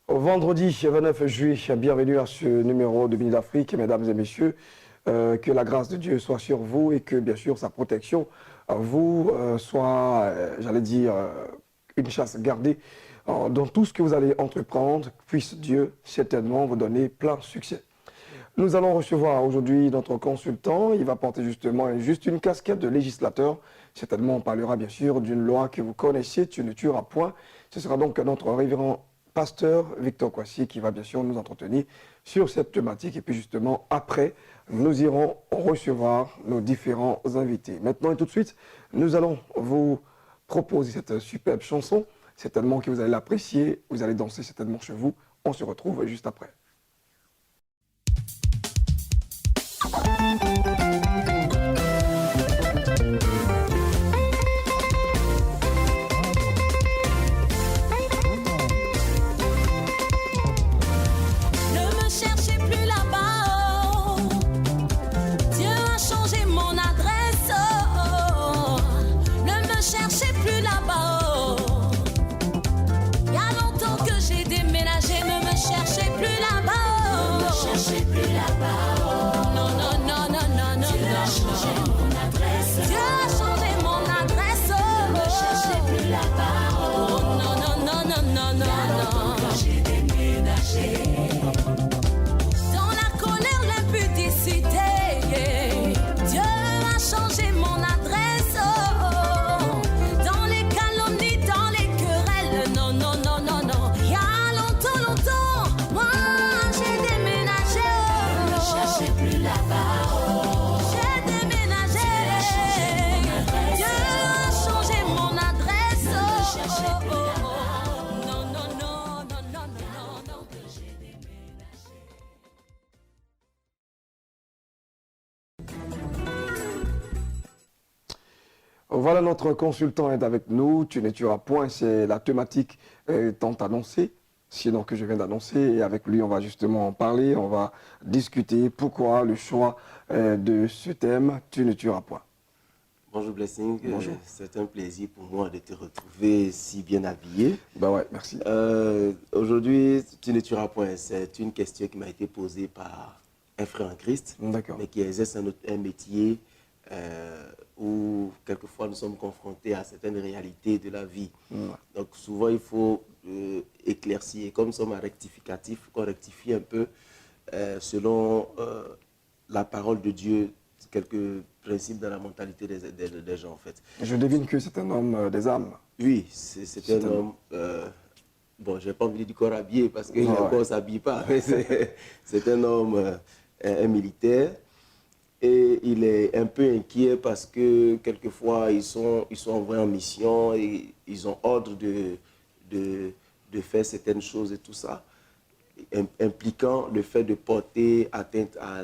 Vendredi 29 juillet, bienvenue à ce numéro de Minutes d'Afrique, mesdames et messieurs. Que la grâce de Dieu soit sur vous et que bien sûr sa protection vous soit, j'allais dire, une chasse gardée dans tout ce que vous allez entreprendre. Puisse Dieu certainement vous donner plein succès. Nous allons recevoir aujourd'hui notre consultant. Il va porter justement juste une casquette de législateur. Certainement, on parlera bien sûr d'une loi que vous connaissez, tu ne tueras point. Ce sera donc notre révérend pasteur Victor Kwasi qui va bien sûr nous entretenir sur cette thématique. Et puis justement, après, nous irons recevoir nos différents invités. Maintenant et tout de suite, nous allons vous proposer cette superbe chanson. Certainement que vous allez l'apprécier, vous allez danser certainement chez vous. On se retrouve juste après. Voilà, notre consultant est avec nous. Tu ne tueras point, c'est la thématique tant annoncée, sinon que je viens d'annoncer. Et avec lui, on va justement en parler, on va discuter pourquoi le choix de ce thème, tu ne tueras point. Bonjour Blessing, bonjour. C'est un plaisir pour moi de te retrouver si bien habillé. Bah ouais, merci. Aujourd'hui, tu ne tueras point, c'est une question qui m'a été posée par un frère en Christ, mais qui exerce un métier où quelquefois nous sommes confrontés à certaines réalités de la vie. Donc souvent il faut éclaircir, comme nous sommes à rectificatif, qu'on rectifie un peu selon la parole de Dieu, quelques principes dans la mentalité des gens en fait. Je devine que c'est un homme des âmes. Oui, c'est un homme, bon je n'ai pas envie de dire corps habillé parce qu'il ne s'habille pas, mais c'est un homme, un militaire. Et il est un peu inquiet parce que quelquefois ils sont envoyés en mission et ils ont ordre de faire certaines choses et tout ça, impliquant le fait de porter atteinte à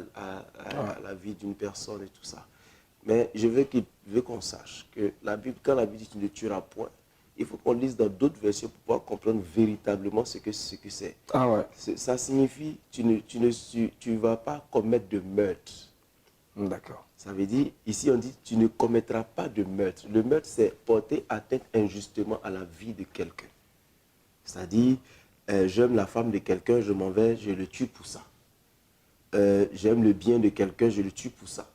la vie d'une personne et tout ça. Mais je veux qu'on sache que la Bible, quand la Bible dit tu ne tueras point, il faut qu'on lise dans d'autres versions pour pouvoir comprendre véritablement ce que c'est. Ah ouais. Ça signifie tu ne vas pas commettre de meurtre. D'accord. Ça veut dire, ici on dit, tu ne commettras pas de meurtre. Le meurtre, c'est porter atteinte injustement à la vie de quelqu'un. C'est-à-dire, j'aime la femme de quelqu'un, je m'en vais, je le tue pour ça. J'aime le bien de quelqu'un, je le tue pour ça.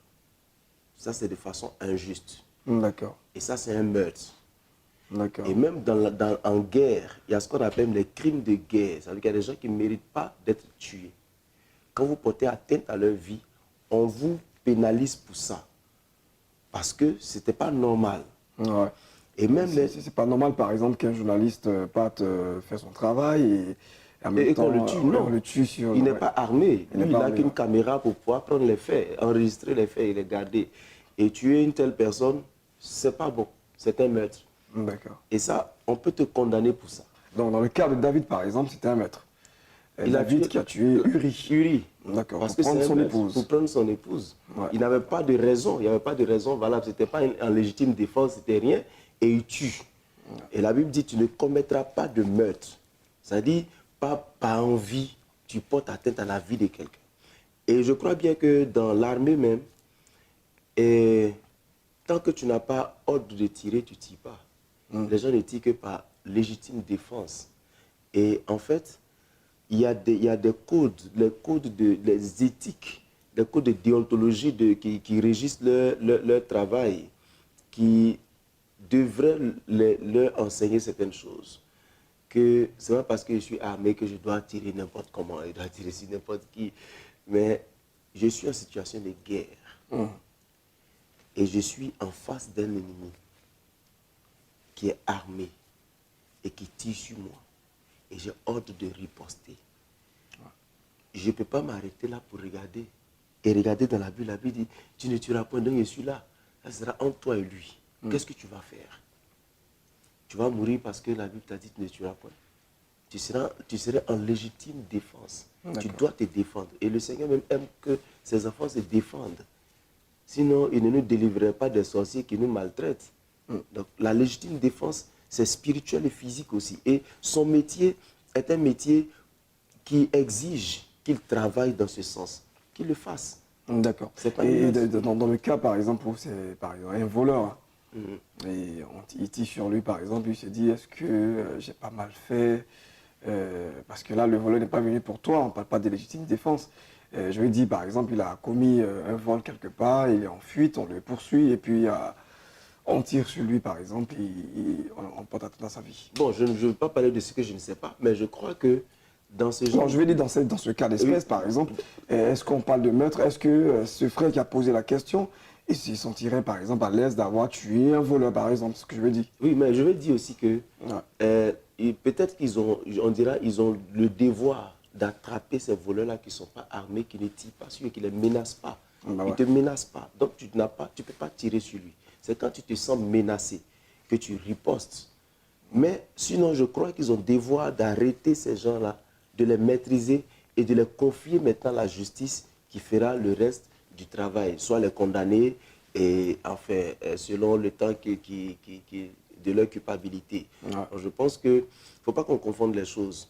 Ça, c'est de façon injuste. D'accord. Et ça, c'est un meurtre. D'accord. Et même en guerre, il y a ce qu'on appelle les crimes de guerre. Ça veut dire qu'il y a des gens qui ne méritent pas d'être tués. Quand vous portez atteinte à leur vie, on vous pénalise pour ça. Parce que ce n'était pas normal. Ouais. Et même c'est pas normal, par exemple, qu'un journaliste parte faire son travail et en même temps, qu'on le tue. Non, on le tue sur... il n'est pas armé. Il n'a qu'une ouais. caméra pour pouvoir prendre les faits, enregistrer les faits et les garder. Et tuer une telle personne, c'est pas bon. C'est un meurtre. D'accord. Et ça, on peut te condamner pour ça. Donc, dans le cas de David, par exemple, c'était un meurtre. David qui a tué Uri. Uri. D'accord. Parce que c'est son épouse. Pour prendre son épouse. Ouais. Il n'avait pas de raison. Il n'y avait pas de raison valable. Ce n'était pas en légitime défense, c'était rien. Et il tue. Ouais. Et la Bible dit, tu ne commettras pas de meurtre. C'est-à-dire, pas par envie, tu portes atteinte à la vie de quelqu'un. Et je crois bien que dans l'armée même, Et tant que tu n'as pas ordre de tirer, tu ne tires pas. Les gens ne tirent que par légitime défense. Et en fait, il y a des codes, les éthiques, des codes de déontologie qui régissent leur travail, qui devraient leur enseigner certaines choses. Que ce n'est pas parce que je suis armé que je dois tirer n'importe comment, je dois tirer sur n'importe qui. Mais je suis en situation de guerre. Et je suis en face d'un ennemi qui est armé et qui tire sur moi. Et j'ai ordre de riposter. Je ne peux pas m'arrêter là pour regarder. Et regarder dans la Bible dit, tu ne tueras point, donc je suis là. Ça sera entre toi et lui. Qu'est-ce que tu vas faire? Tu vas mourir parce que la Bible t'a dit, tu ne tueras point. Tu seras en légitime défense. Tu dois te défendre. Et le Seigneur même aime que ses enfants se défendent. Sinon, il ne nous délivrerait pas des sorciers qui nous maltraitent. Donc, la légitime défense, c'est spirituel et physique aussi. Et son métier est un métier qui exige qu'il travaille dans ce sens, qu'il le fasse. D'accord. Et dans le cas, par exemple, où c'est un voleur, et il tire sur lui, par exemple, il se dit, est-ce que j'ai pas mal fait? Parce que là, le voleur n'est pas venu pour toi, on ne parle pas de légitime défense. Je lui dis, par exemple, il a commis un vol quelque part, il est en fuite, on le poursuit, et puis on tire sur lui, par exemple, on porte atteinte à sa vie. Bon, je ne veux pas parler de ce que je ne sais pas, mais je crois que dans ce genre... Non, je vais dire dans ce cas d'espèce, par exemple, est-ce qu'on parle de meurtre? Est-ce que ce frère qui a posé la question, il se sentirait, par exemple, à l'aise d'avoir tué un voleur, par exemple, c'est ce que je veux dire? Oui, mais je veux dire aussi que peut-être qu'ils ont, on dira, ils ont le devoir d'attraper ces voleurs-là qui ne sont pas armés, qui ne tirent pas sur eux, qui ne les menacent pas. Ils ne te menacent pas. Donc, tu ne peux pas tirer sur lui. C'est quand tu te sens menacé que tu ripostes. Mais sinon, je crois qu'ils ont le devoir d'arrêter ces gens-là, de les maîtriser et de les confier maintenant à la justice qui fera le reste du travail. Soit les condamner, et enfin, selon le temps de leur culpabilité. Donc, je pense qu'il ne faut pas qu'on confonde les choses.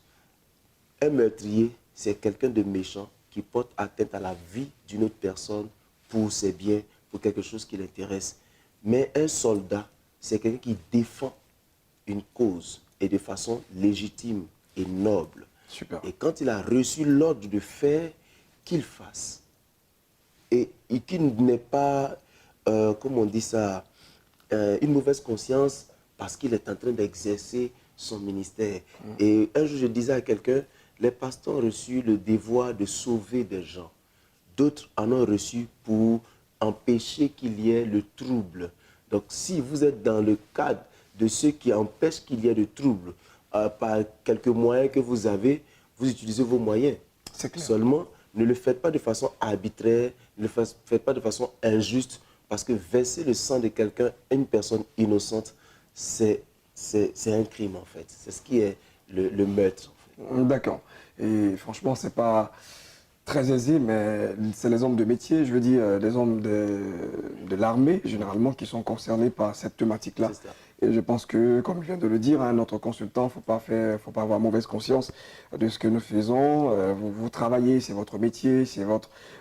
Un meurtrier, c'est quelqu'un de méchant qui porte atteinte à la vie d'une autre personne pour ses biens, pour quelque chose qui l'intéresse. Mais un soldat, c'est quelqu'un qui défend une cause et de façon légitime et noble. Super. Et quand il a reçu l'ordre de faire, qu'il fasse. Et qu'il n'ait pas, comment on dit ça, une mauvaise conscience parce qu'il est en train d'exercer son ministère. Et un jour, je disais à quelqu'un, les pasteurs ont reçu le devoir de sauver des gens. D'autres en ont reçu pour empêcher qu'il y ait le trouble. Donc, si vous êtes dans le cadre de ceux qui empêchent qu'il y ait de trouble, par quelques moyens que vous avez, vous utilisez vos moyens. C'est clair. Seulement, ne le faites pas de façon arbitraire, ne le faites pas de façon injuste, parce que verser le sang de quelqu'un, une personne innocente, c'est un crime en fait. C'est ce qui est le meurtre. En fait. D'accord. Et franchement, c'est pas très aisé, mais c'est les hommes de métier, je veux dire, les hommes de l'armée, généralement, qui sont concernés par cette thématique-là. Et je pense que, comme je viens de le dire, notre consultant, il ne faut pas avoir mauvaise conscience de ce que nous faisons. Vous travaillez, c'est votre métier,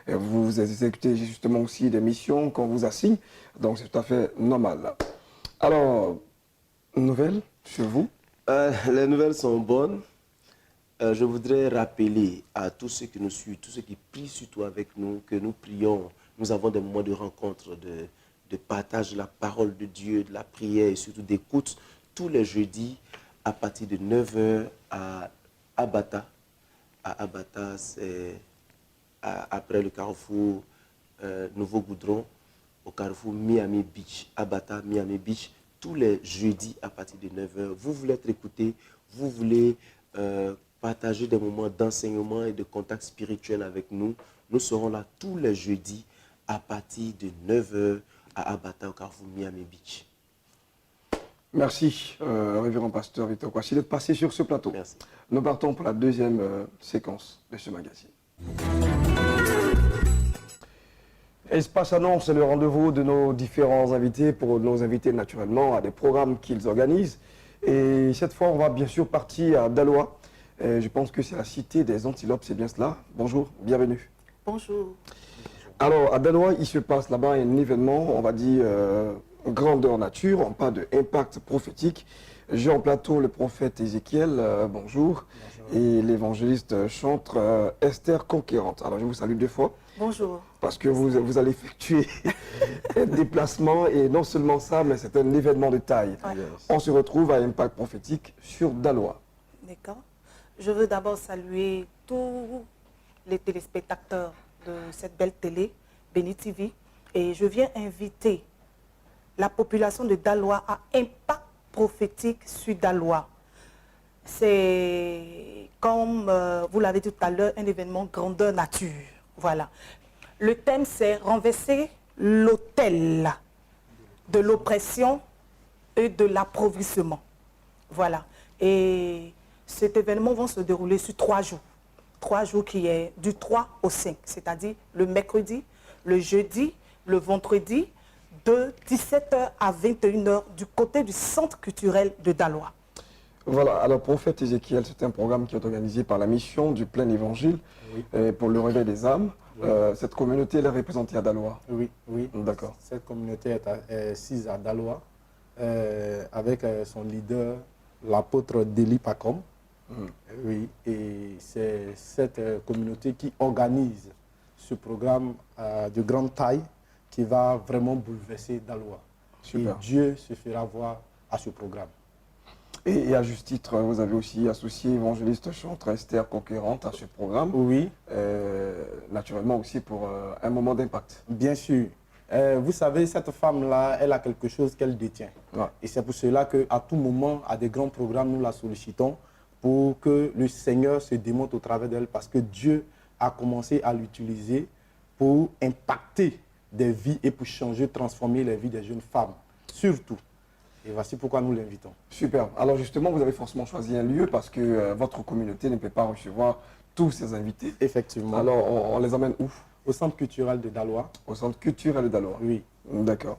vous exécutez justement aussi des missions qu'on vous assigne. Donc, c'est tout à fait normal. Alors, nouvelles sur vous? Les nouvelles sont bonnes. Je voudrais rappeler à tous ceux qui nous suivent, tous ceux qui prient surtout avec nous, que nous prions. Nous avons des moments de rencontre, de partage de la parole de Dieu, de la prière et surtout d'écoute tous les jeudis à partir de 9h à Abata. À Abata, c'est après le carrefour Nouveau Goudron, au carrefour Miami Beach. Abata, Miami Beach, tous les jeudis à partir de 9h. Vous voulez être écouté, vous voulez partager des moments d'enseignement et de contact spirituel avec nous. Nous serons là tous les jeudis à partir de 9h à Abata, au carrefour Miami Beach. Merci, révérend pasteur Victor Kouassi, d'être passé sur ce plateau. Merci. Nous partons pour la deuxième séquence de ce magazine. Espace Annonce, c'est le rendez-vous de nos différents invités, pour nos invités naturellement à des programmes qu'ils organisent. Et cette fois, on va bien sûr partir à Daloa. Je pense que c'est la cité des antilopes, c'est bien cela. Bonjour, bienvenue. Bonjour. Alors, à Daloa, il se passe là-bas un événement, on va dire, grandeur nature, on parle de impact prophétique. J'ai en plateau le prophète Ézéchiel, bonjour, et l'évangéliste chantre Esther Conquérante. Alors, je vous salue 2 fois. Bonjour. Parce que vous allez effectuer un déplacement, et non seulement ça, mais c'est un événement de taille. Ouais. On se retrouve à Impact Prophétique sur Daloa. D'accord. Je veux d'abord saluer tous les téléspectateurs de cette belle télé, Béni TV, et je viens inviter la population de Daloa à Impact Prophétique sur Daloa. C'est, comme vous l'avez dit tout à l'heure, un événement grandeur nature. Voilà. Le thème, c'est renverser l'autel de l'oppression et de l'appauvrissement. Voilà. Et cet événement va se dérouler sur 3 jours. 3 jours qui est du 3 au 5, c'est-à-dire le mercredi, le jeudi, le vendredi, de 17h à 21h du côté du centre culturel de Daloa. Voilà, alors Prophète Ézéchiel, c'est un programme qui est organisé par la mission du plein évangile pour le réveil des âmes. Oui. Cette communauté, elle est représentée à Daloa. Oui, oui. D'accord. Cette communauté est assise à Daloa avec son leader, l'apôtre Deli Pacom. Oui, et c'est cette communauté qui organise ce programme de grande taille qui va vraiment bouleverser Daloa. Super. Et Dieu se fera voir à ce programme. Et à juste titre, vous avez aussi associé évangéliste chantre Esther Conquérante à ce programme. Oui. Naturellement aussi pour un moment d'impact. Bien sûr. Vous savez, cette femme-là, elle a quelque chose qu'elle détient. Ouais. Et c'est pour cela qu'à tout moment, à des grands programmes, nous la sollicitons pour que le Seigneur se démontre au travers d'elle, parce que Dieu a commencé à l'utiliser pour impacter des vies et pour changer, transformer les vies des jeunes femmes, surtout. Et voici pourquoi nous l'invitons. Super. Alors justement, vous avez forcément choisi un lieu parce que votre communauté ne peut pas recevoir tous ses invités. Effectivement. Alors, on les emmène où? Au centre culturel de Daloa. Au centre culturel de Daloa. Oui. D'accord.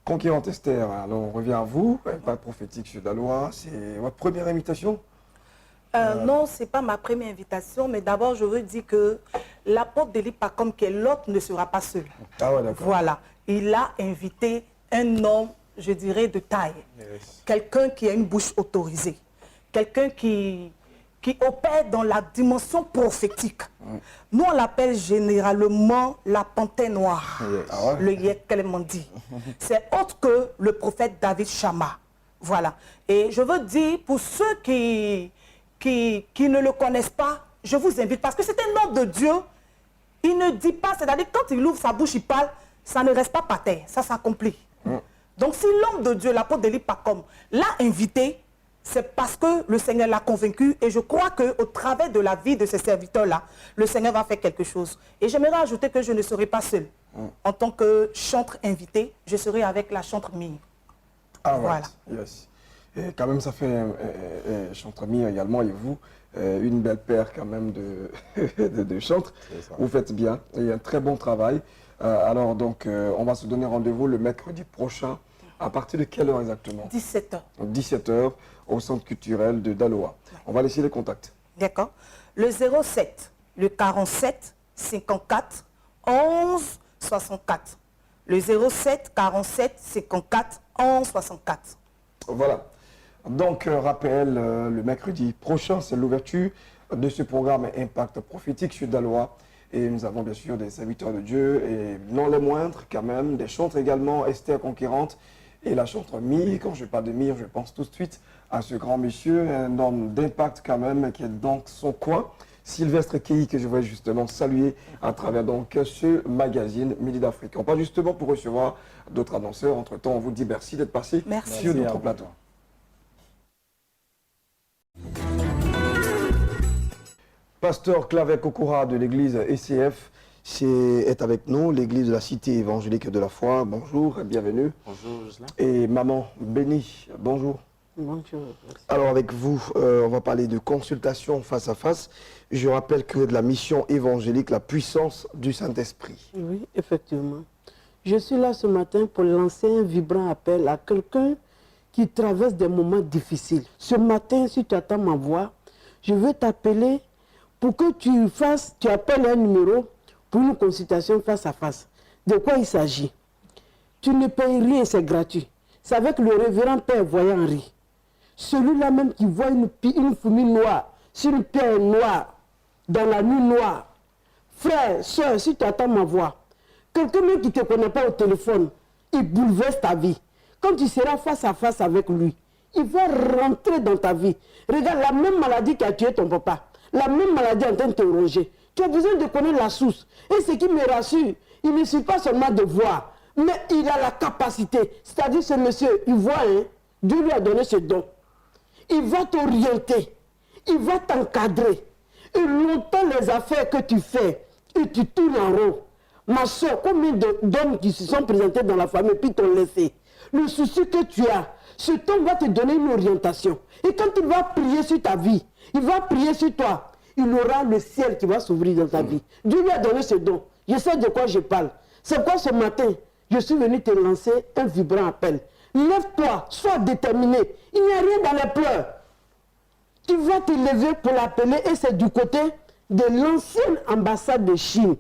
Conquérante Esther, alors on revient à vous, Impact Prophétique sur Daloa. C'est votre première invitation? Non, ce n'est pas ma première invitation, mais d'abord, je veux dire que l'apôtre Deli Pacom, qui est l'autre, ne sera pas seul. Ah ouais, d'accord. Voilà. Il a invité un homme, je dirais, de taille. Yes. Quelqu'un qui a une bouche autorisée. Quelqu'un qui opère dans la dimension prophétique. Nous, on l'appelle généralement la panthère noire. Yes. Ah ouais. Le Yekelmandi. C'est autre que le prophète David Chama. Voilà. Et je veux dire, pour ceux qui ne le connaissent pas, je vous invite, parce que c'est un homme de Dieu. Il ne dit pas, c'est-à-dire quand il ouvre sa bouche, il parle, ça ne reste pas par terre, ça s'accomplit. Donc si l'homme de Dieu, l'apôtre Deli Pacom, l'a invité, c'est parce que le Seigneur l'a convaincu, et je crois qu'au travers de la vie de ces serviteurs-là, le Seigneur va faire quelque chose. Et j'aimerais ajouter que je ne serai pas seul. En tant que chantre invité, je serai avec la chantre Mie. Ah, voilà. Yes. Et quand même, ça fait chantre Mie également, et vous, une belle paire quand même de chantres. Vous faites bien, et un très bon travail. Alors donc, on va se donner rendez-vous le mercredi prochain. À partir de quelle heure exactement? 17h. 17h au centre culturel de Daloa. Ouais. On va laisser les contacts. D'accord. Le 07, le 47, 54, 11, 64. Le 07, 47, 54, 11, 64. Voilà. Donc, rappel, le mercredi prochain, c'est l'ouverture de ce programme Impact Prophétique sur Daloa. Et nous avons bien sûr des serviteurs de Dieu, et non les moindres quand même, des chantres également, Esther Conquérante et la chantre Mire. Quand je parle de Mire, je pense tout de suite à ce grand monsieur, un homme d'impact quand même, qui est dans son coin, Sylvestre Kei, que je voudrais justement saluer à travers donc ce magazine Midi d'Afrique. On part justement pour recevoir d'autres annonceurs. Entre-temps, on vous dit merci d'être passé sur notre plateau. Pasteur Claver Kokora de l'église ECF est avec nous, l'église de la Cité évangélique de la foi. Bonjour, bienvenue. Bonjour, Jocelyn. Et maman Béni, bonjour. Bonjour. Alors avec vous, on va parler de consultation face à face. Je rappelle que de la mission évangélique, la puissance du Saint-Esprit. Oui, effectivement. Je suis là ce matin pour lancer un vibrant appel à quelqu'un qui traverse des moments difficiles. Ce matin, si tu attends ma voix, je veux t'appeler pour que tu appelles un numéro pour une consultation face à face. De quoi il s'agit? Tu ne payes rien, c'est gratuit. C'est avec le révérend Père Voyant Henri. Celui-là même qui voit une fourmi noire sur une pierre noire, dans la nuit noire. Frère, soeur, si tu attends ma voix, quelqu'un même qui ne te connaît pas au téléphone, il bouleverse ta vie. Quand tu seras face à face avec lui, il va rentrer dans ta vie. Regarde, la même maladie qui a tué ton papa, la même maladie en train de te ronger. Tu as besoin de connaître la source. Et ce qui me rassure, il ne suffit pas seulement de voir, mais il a la capacité. C'est-à-dire, ce monsieur, il voit, hein, Dieu lui a donné ce don. Il va t'orienter, il va t'encadrer. Il entend les affaires que tu fais et tu tournes en rond. Ma soeur, combien d'hommes qui se sont présentés dans la famille puis t'ont laissé? Le souci que tu as, ce temps va te donner une orientation. Et quand il va prier sur ta vie, il va prier sur toi, il aura le ciel qui va s'ouvrir dans ta vie. Dieu lui a donné ce don. Je sais de quoi je parle. C'est quoi ce matin? Je suis venu te lancer un vibrant appel. Lève-toi, sois déterminé. Il n'y a rien dans les pleurs. Tu vas te lever pour l'appeler et c'est du côté de l'ancienne ambassade de Chine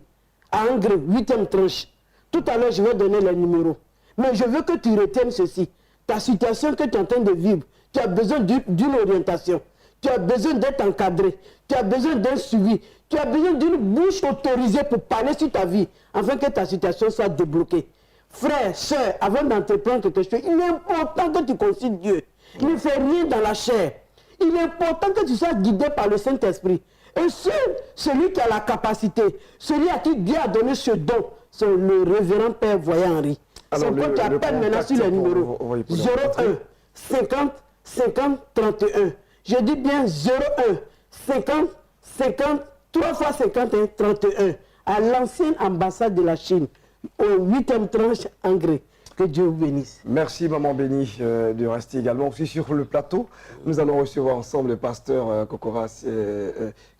à Angers, 8e tranche. Tout à l'heure, je vais donner les numéros. Mais je veux que tu retiennes ceci. Ta situation que tu es en train de vivre, tu as besoin d'une orientation. Tu as besoin d'être encadré. Tu as besoin d'un suivi. Tu as besoin d'une bouche autorisée pour parler sur ta vie, afin que ta situation soit débloquée. Frère, soeur, avant d'entreprendre quelque chose, il est important que tu consultes Dieu. Ne fais rien dans la chair. Il est important que tu sois guidé par le Saint-Esprit. Et celui qui a la capacité, celui à qui Dieu a donné ce don, c'est le révérend Père Voyant Henri. C'est pourquoi tu appelles maintenant sur les numéros 01 50 50 31. Je dis bien 01 50 50 3 fois 51 31 à l'ancienne ambassade de la Chine, au 8e tranche Angers. Que Dieu vous bénisse. Merci, Maman Bénie, de rester également aussi sur le plateau. Nous allons recevoir ensemble le pasteur Kokoras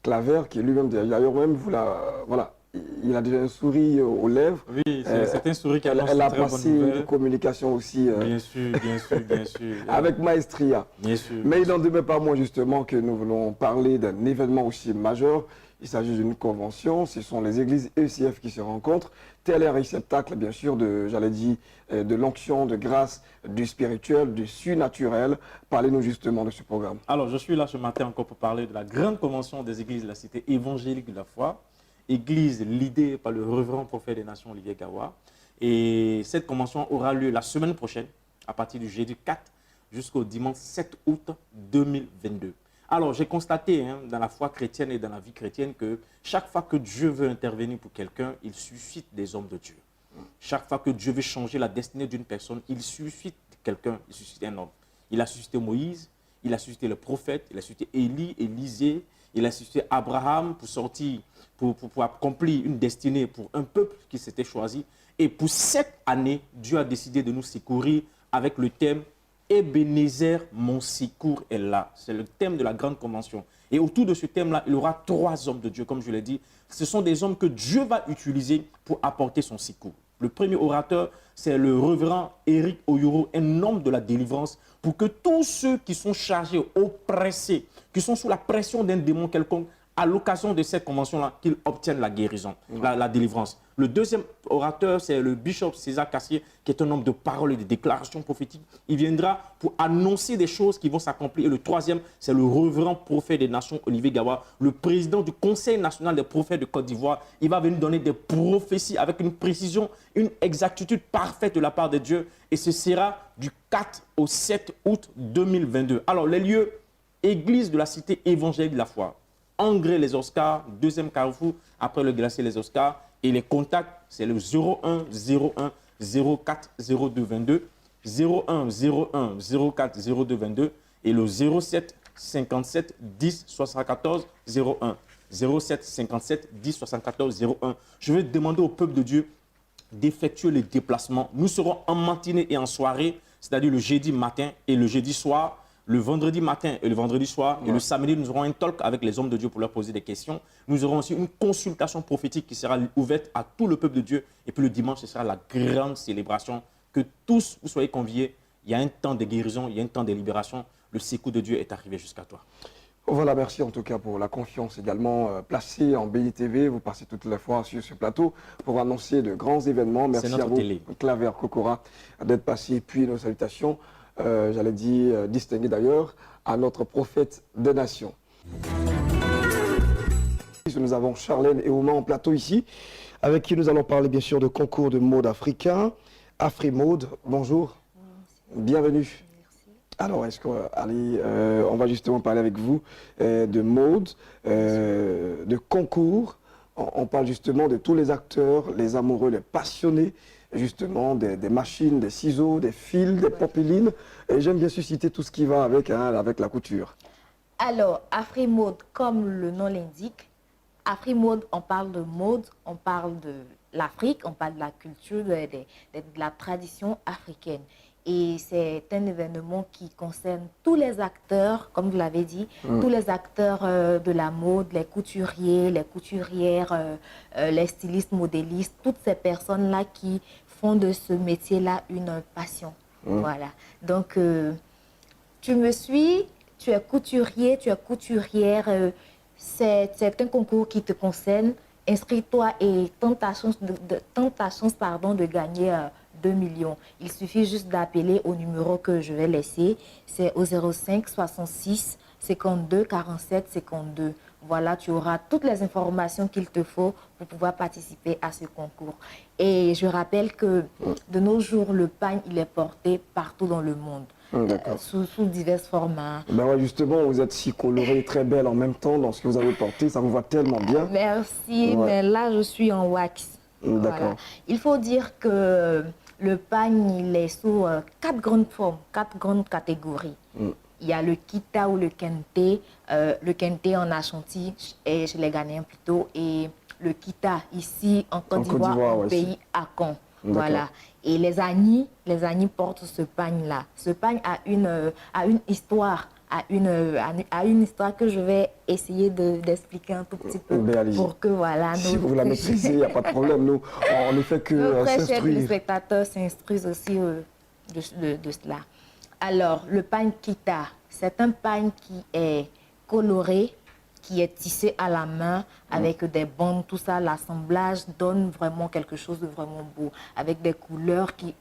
Claver, qui lui-même, d'ailleurs, même, voilà, il a déjà un sourire aux lèvres. Oui, c'est un sourire qui annonce Elle a une très bonne passé nouvelle. une communication aussi. Bien sûr, bien sûr, bien sûr. Avec Maestria. Bien sûr. Mais il n'en demeure pas moins justement que nous voulons parler d'un événement aussi majeur. Il s'agit d'une convention, ce sont les églises ECF qui se rencontrent. Tel est un réceptacle, bien sûr, de l'onction, de grâce, du spirituel, du surnaturel. Parlez-nous justement de ce programme. Alors, je suis là ce matin encore pour parler de la grande convention des églises de la cité évangélique de la foi. Église l'idée par le révérend prophète des nations Olivier Gawa. Et cette convention aura lieu la semaine prochaine, à partir du jeudi 4 jusqu'au dimanche 7 août 2022. Alors, j'ai constaté dans la foi chrétienne et dans la vie chrétienne que chaque fois que Dieu veut intervenir pour quelqu'un, il suscite des hommes de Dieu. Chaque fois que Dieu veut changer la destinée d'une personne, il suscite quelqu'un, il suscite un homme. Il a suscité Moïse, il a suscité le prophète, il a suscité Élie, Élisée, il a suscité Abraham pour sortir, pour accomplir une destinée pour un peuple qui s'était choisi. Et pour cette année, Dieu a décidé de nous secourir avec le thème « Ebenezer, mon secours est là ». C'est le thème de la grande convention. Et autour de ce thème-là, il y aura 3 hommes de Dieu, comme je l'ai dit. Ce sont des hommes que Dieu va utiliser pour apporter son secours. Le premier orateur, c'est le révérend Éric Oyoro, un homme de la délivrance, pour que tous ceux qui sont chargés, oppressés, qui sont sous la pression d'un démon quelconque, à l'occasion de cette convention-là, qu'ils obtiennent la guérison, la délivrance. Le deuxième orateur, c'est le bishop César Cassier, qui est un homme de parole et de déclarations prophétiques. Il viendra pour annoncer des choses qui vont s'accomplir. Et le troisième, c'est le révérend prophète des nations, Olivier Gawa, le président du Conseil national des prophètes de Côte d'Ivoire. Il va venir donner des prophéties avec une précision, une exactitude parfaite de la part de Dieu. Et ce sera du 4 au 7 août 2022. Alors, les lieux, église de la cité évangélique de la foi. Angers les Oscars, 2e carrefour, après le glacier les Oscars. Et les contacts, c'est le 01 01 04 02 22, 01 01 04 02 22 et le 07 57 10 74 01. 07 57 10 74 01. Je vais demander au peuple de Dieu d'effectuer les déplacements. Nous serons en matinée et en soirée, c'est-à-dire le jeudi matin et le jeudi soir. Le vendredi matin et le vendredi soir, et le samedi, nous aurons un talk avec les hommes de Dieu pour leur poser des questions. Nous aurons aussi une consultation prophétique qui sera ouverte à tout le peuple de Dieu. Et puis le dimanche, ce sera la grande célébration. Que tous vous soyez conviés. Il y a un temps de guérison, il y a un temps de libération. Le secours de Dieu est arrivé jusqu'à toi. Voilà, merci en tout cas pour la confiance également placée en BITV. Vous passez toutes les fois sur ce plateau pour annoncer de grands événements. Merci à vous, Claver Kokora, d'être passé. Puis nos salutations, j'allais dire distinguées d'ailleurs, à notre prophète des nations. Nous avons Charlène et Ouma en plateau ici, avec qui nous allons parler bien sûr de concours de mode africain. Afrimode, bonjour, bienvenue. Alors, est-ce qu'on on va justement parler avec vous de mode, de concours. On parle justement de tous les acteurs, les amoureux, les passionnés, justement des machines, des ciseaux, des fils, des popelines. Et j'aime bien susciter tout ce qui va avec, avec la couture. Alors, Afrimode, comme le nom l'indique, Afrimode, on parle de mode, on parle de l'Afrique, on parle de la culture, de la tradition africaine. Et c'est un événement qui concerne tous les acteurs, comme vous l'avez dit, tous les acteurs de la mode, les couturiers, les couturières, les stylistes, modélistes, toutes ces personnes-là qui font de ce métier-là une passion. Voilà. Donc, tu me suis, tu es couturier, tu es couturière, c'est un concours qui te concerne. Inscris-toi et tente ta chance de gagner 2 millions. Il suffit juste d'appeler au numéro que je vais laisser. C'est au 05 66 52 47 52. Voilà, tu auras toutes les informations qu'il te faut pour pouvoir participer à ce concours. Et je rappelle que de nos jours, le pagne, il est porté partout dans le monde. Sous divers formats. Ben ouais, justement, vous êtes si colorée, très belle en même temps dans ce que vous avez porté. Ça vous va tellement bien. Merci, mais là, je suis en wax. D'accord. Voilà. Il faut dire que le pagne, il est sous 4 grandes formes, 4 grandes catégories. Il y a le kita ou le kente. Le kente en Ashanti, et je l'ai gagné plutôt. Et le kita, ici, en Côte d'Ivoire, au pays Akon. Voilà. Et les Agnis portent ce pagne-là. Ce pagne a une histoire, a une histoire que je vais essayer d'expliquer un tout petit peu pour que voilà. Si vous la maîtrisez, il n'y a pas de problème. Nous, on ne fait que nos très chers s'instruire. spectateurs s'instruisent aussi de cela. Alors, le pagne kita, c'est un pagne qui est coloré, qui est tissé à la main avec des bandes, tout ça. L'assemblage donne vraiment quelque chose de vraiment beau, avec des couleurs qui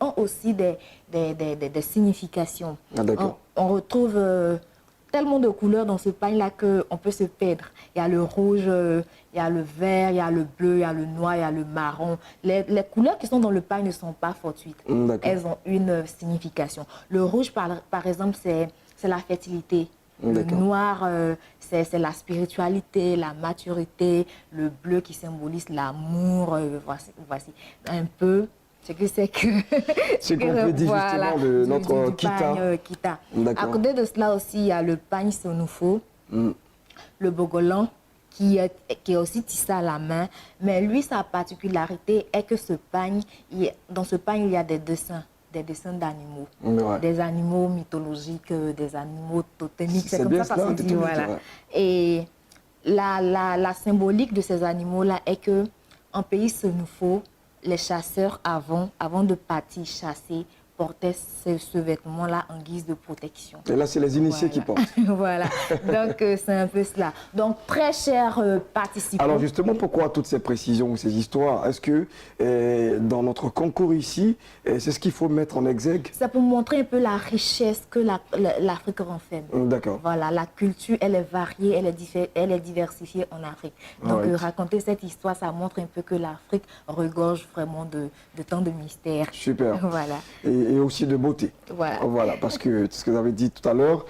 ont aussi des significations. On retrouve tellement de couleurs dans ce pagne-là qu'on peut se perdre. Il y a le rouge, il y a le vert, il y a le bleu, il y a le noir, il y a le marron. Les couleurs qui sont dans le pagne ne sont pas fortuites. Elles ont une signification. Le rouge, par exemple, c'est la fertilité. Le noir, c'est la spiritualité, la maturité. Le bleu qui symbolise l'amour. Voici un peu ce que c'est que... Ce qu'on peut dire justement de notre kita. Kita. À côté de cela aussi, il y a le pagne sonufo, le bogolan, qui est aussi tissé à la main. Mais lui, sa particularité est que ce pagne, dans ce pagne, il y a des dessins d'animaux, des animaux mythologiques, des animaux totémiques, c'est comme ça se dit, voilà. Et la symbolique de ces animaux-là est que en pays Senufo, les chasseurs avant de partir chasser, portaient ce vêtement-là en guise de protection. Et là, c'est les initiés qui portent. Voilà, donc c'est un peu cela. Donc, très chers participants. Alors justement, pourquoi toutes ces précisions, ces histoires? Est-ce que dans notre concours ici, c'est ce qu'il faut mettre en exergue? C'est pour montrer un peu la richesse que l'Afrique renferme. D'accord. Voilà, la culture, elle est variée, elle est diversifiée en Afrique. Donc, raconter cette histoire, ça montre un peu que l'Afrique regorge vraiment de tant de mystères. Super. Voilà. Et aussi de beauté. Voilà, parce que ce que vous avez dit tout à l'heure,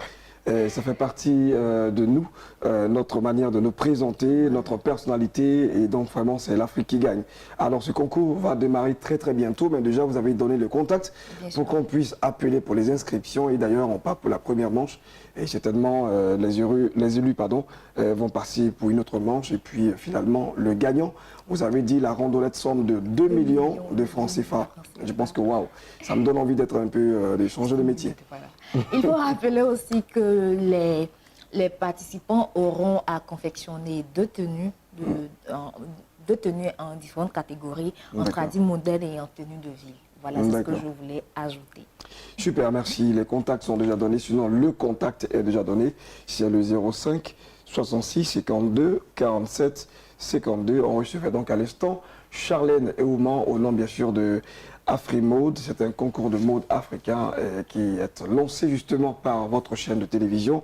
ça fait partie de nous, notre manière de nous présenter, notre personnalité, et donc vraiment c'est l'Afrique qui gagne. Alors ce concours va démarrer très très bientôt, mais déjà vous avez donné le contact pour qu'on puisse appeler pour les inscriptions, et d'ailleurs on part pour la première manche, et certainement les élus vont passer pour une autre manche, et puis finalement le gagnant, vous avez dit la randonnette somme de 2 millions de francs CFA. Je pense que waouh, ça me donne envie d'être un peu, de changer de métier. Voilà. Il faut rappeler aussi que les participants auront à confectionner deux tenues en différentes catégories, en tradit modèle et en tenue de ville. Voilà, c'est ce que je voulais ajouter. Super, merci. Les contacts sont déjà donnés, sinon le contact est déjà donné. C'est le 05 66 52 47 52. On recevait donc à l'instant Charlène Eouman au nom bien sûr de Afrimode. C'est un concours de mode africain qui est lancé justement par votre chaîne de télévision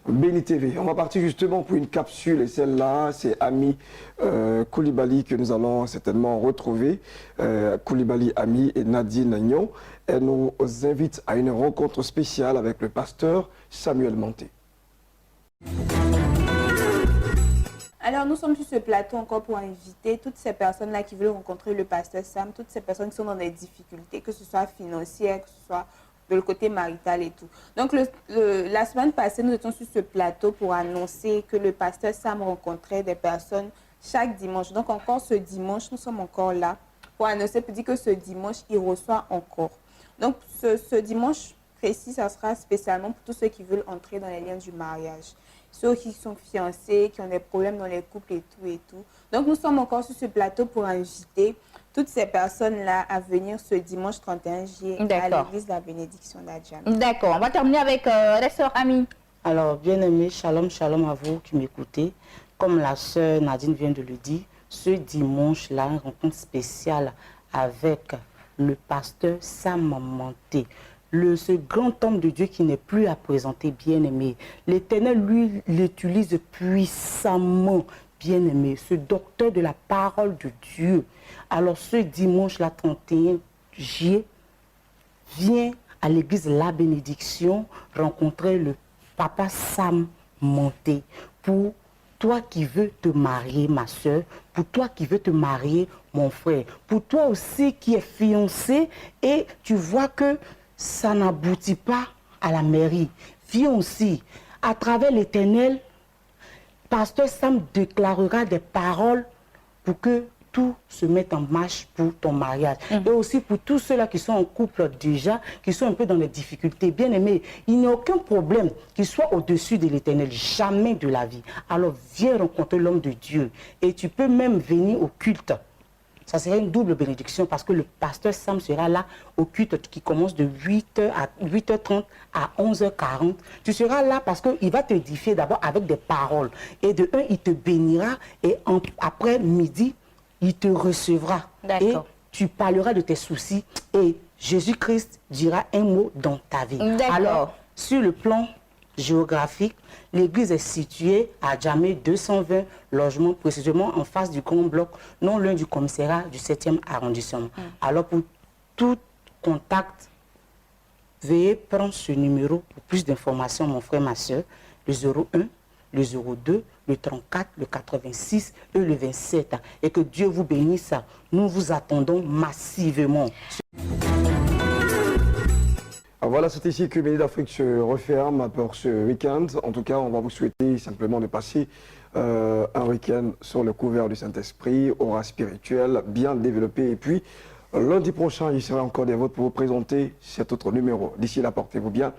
Béni TV. On va partir justement pour une capsule et celle-là, c'est Ami Koulibaly que nous allons certainement retrouver. Koulibaly Ami et Nadine Nagnon. Elle nous invite à une rencontre spéciale avec le pasteur Samuel Manté. Alors, nous sommes sur ce plateau encore pour inviter toutes ces personnes-là qui veulent rencontrer le pasteur Sam, toutes ces personnes qui sont dans des difficultés, que ce soit financières, que ce soit de le côté marital et tout. Donc, la semaine passée, nous étions sur ce plateau pour annoncer que le pasteur Sam rencontrait des personnes chaque dimanche. Donc, encore ce dimanche, nous sommes encore là pour annoncer, pour dire que ce dimanche, il reçoit encore. Donc, ce dimanche précis, ça sera spécialement pour tous ceux qui veulent entrer dans les liens du mariage. Ceux qui sont fiancés, qui ont des problèmes dans les couples et tout et tout. Donc, nous sommes encore sur ce plateau pour inviter toutes ces personnes-là à venir ce dimanche 31 juillet à l'église de la bénédiction d'Adjamé. D'accord. On va terminer avec la sœur Ami. Alors, bien-aimés, shalom, shalom à vous qui m'écoutez. Comme la sœur Nadine vient de le dire, ce dimanche-là, une rencontre spéciale avec le pasteur Sam Manté. Ce grand homme de Dieu qui n'est plus à présenter, bien-aimé. L'Éternel, lui, l'utilise puissamment, bien-aimé. Ce docteur de la parole de Dieu. Alors, ce dimanche, 31 juillet, viens à l'église La Bénédiction rencontrer le papa Sam Manté. Pour toi qui veux te marier, ma soeur, pour toi qui veux te marier, mon frère, pour toi aussi qui es fiancé et tu vois que ça n'aboutit pas à la mairie. Viens aussi, à travers l'Éternel, pasteur Sam déclarera des paroles pour que tout se mette en marche pour ton mariage. Et aussi pour tous ceux-là qui sont en couple déjà, qui sont un peu dans les difficultés. Bien aimés, il n'y a aucun problème qui soit au-dessus de l'Éternel, jamais de la vie. Alors viens rencontrer l'homme de Dieu et tu peux même venir au culte. Ça serait une double bénédiction parce que le pasteur Sam sera là au culte qui commence de 8h à 8h30 à 11h40. Tu seras là parce qu'il va te édifier d'abord avec des paroles. Et de un, il te bénira et après midi, il te recevra. Et tu parleras de tes soucis et Jésus-Christ dira un mot dans ta vie. Alors, sur le plan géographique, l'église est située à Djamé 220 logements, précisément en face du grand bloc, non loin du commissariat du 7e arrondissement. Alors pour tout contact, veuillez prendre ce numéro pour plus d'informations, mon frère, ma soeur, le 01, le 02, le 34, le 86 et le 27. Et que Dieu vous bénisse. Nous vous attendons massivement. Voilà, c'est ici que Béni d'Afrique se referme pour ce week-end. En tout cas, on va vous souhaiter simplement de passer un week-end sur le couvert du Saint-Esprit, aura spirituel, bien développé. Et puis, lundi prochain, il sera encore des votes pour vous présenter cet autre numéro. D'ici là, portez-vous bien.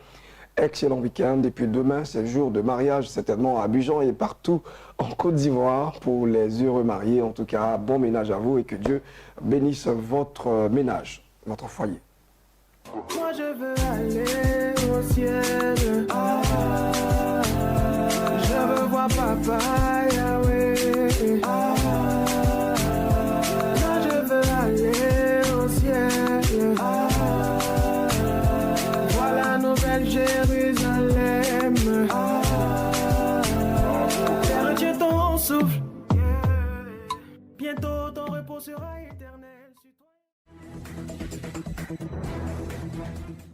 Excellent week-end. Et puis demain, c'est le jour de mariage, certainement à Abidjan et partout en Côte d'Ivoire pour les heureux mariés. En tout cas, bon ménage à vous et que Dieu bénisse votre ménage, votre foyer. Moi je veux aller au ciel. Je veux voir papa Yahweh. Moi je veux aller au ciel. Voir la nouvelle Jérusalem. Terre, tiens ton souffle. Bientôt ton repos sera éternel sur toi.